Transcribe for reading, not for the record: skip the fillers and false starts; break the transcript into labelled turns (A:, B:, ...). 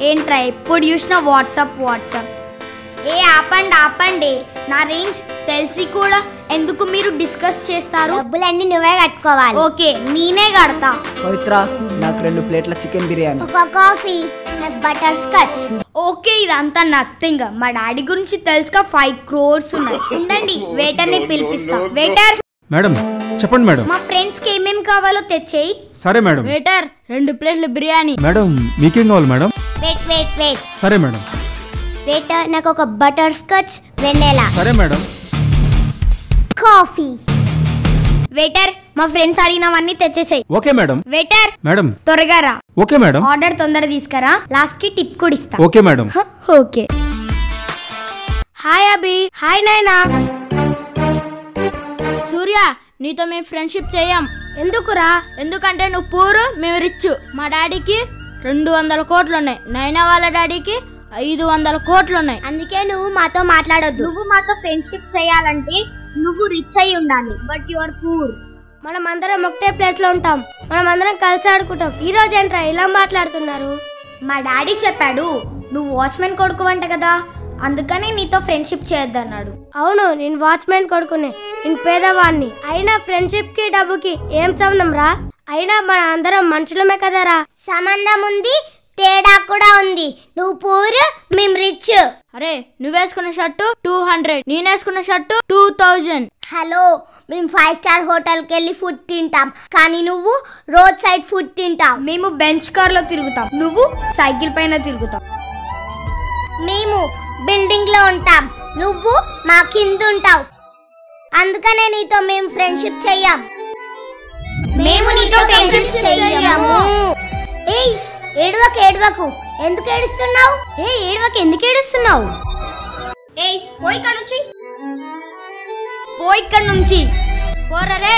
A: ఏంట్రా ఎప్పుడు చూసినా వాట్సాప్. ఏ ఆపండి, నా రేంజ్ తెలిసి కూడా ఎందుకు మీరు డిస్కస్ చేస్తారు?
B: డబ్బులన్నీ నువ్వే కట్టుకోవాలి.
A: ఓకే, నేనే కడతా.
C: పవిత్ర, నాకు 2 ప్లేట్ల చికెన్ బిర్యానీ,
B: ఒక కాఫీ, నాకు బటర్ స్కాచ్.
A: ఓకే, ఇదంతా నథింగ్. మా డాడీ గురించి తెలుసుగా 5 crores ఉన్నాయి. ఉండండి, వెయిటర్ ని పిలిపిస్తా. వెయిటర్.
D: మేడం చెప్పండి మేడం.
A: మా ఫ్రెండ్స్ కి ఏమేం కావాలో తెచ్చేయి.
D: సరే మేడం.
A: వెయిటర్ 2 ప్లేట్ల బిర్యానీ.
D: మేడం మీకేం కావాలి మేడం?
B: వెయిట్.
D: సరే మేడం.
B: వెయిటర్, నాకు ఒక బటర్ స్కాచ్ వెన్నెలా.
D: సరే మేడం.
B: కాఫీ.
A: వెయిటర్, మా ఫ్రెండ్స్ అడిగినవన్నీ తెచ్చేసాయి.
D: Okay madam.
A: వెయిటర్
D: మేడం
A: త్వరగా రా.
D: Okay madam.
A: ఆర్డర్ తొందర తీసుకురా. లాస్ట్ కి టిప్ కూడా ఇస్తా.
D: Okay madam.
A: ఓకే. హాయ్ అభి. హాయ్ నాయనా. సూర్య, నీతో మేము ఫ్రెండ్షిప్ చేయం. ఎందుకురా? ఎందుకంటే నువ్వు పూర్, మేము రిచ్. మా డాడీకి 200 కోట్లు ఉన్నాయి. నైనా వాళ్ళ డాడీకి 500 కోట్లు ఉన్నాయి.
B: అందుకే నువ్వు మాతో మాట్లాడొద్దు.
A: నువ్వు మాతో ఫ్రెండ్షిప్ చేయాలంటే నువ్వు రిచ్ అయి ఉండాలి. But you are poor.
B: మనం అందరం ఒకటే ప్లేస్ లో ఉంటాం. మనం అందరం కలిసి ఆడుకుంటాం. ఈ రోజు ఏంట్రా ఇలా మాట్లాడుతున్నారు?
A: మా డాడీ చెప్పాడు నువ్వు వాచ్మెన్ కొడుకు అంట కదా, అందుకని నీతో ఫ్రెండ్షిప్ చేయొద్దన్నాడు.
B: అవును, నేను వాచ్మెన్ కొడుకునే, నేను పేదవాడిని. అయినా ఫ్రెండ్షిప్ కి డబ్బుకి ఏం సంబంధం రా? అయినా మన అందరం మనుషులమే కదరా. సంబంధం ఉంది, తేడా కూడా ఉంది. నువ్వు పూర్, మేము రిచ్.
A: అరే, నువ్వేసుకున్న షర్టు 200, నేనేసుకున్న షర్టు 2000.
B: హలో, మేము 5 స్టార్ హోటల్కి వెళ్ళి ఫుడ్ తింటాం, కానీ నువ్వు రోడ్ సైడ్ ఫుడ్ తింటాం.
A: మేము బెంచ్ కార్ లో తిరుగుతాం, నువ్వు సైకిల్ పైన తిరుగుతాం.
B: మేము బిల్డింగ్ లో ఉంటాం, నువ్వు మా కింద ఉంటావు. అందుకనే నీతో మేము ఫ్రెండ్షిప్ చెయ్యం.
A: మేము నీతో ఫ్రెండ్షిప్ చెయ్యము.
B: ఏయ్, ఏడవకు. ఎందుకు ఏడుస్తున్నావు?
A: ఎందుకు ఏడుస్తున్నావు? ఏయ్, పోయి ఇక్కడ నుంచి పోరా రే.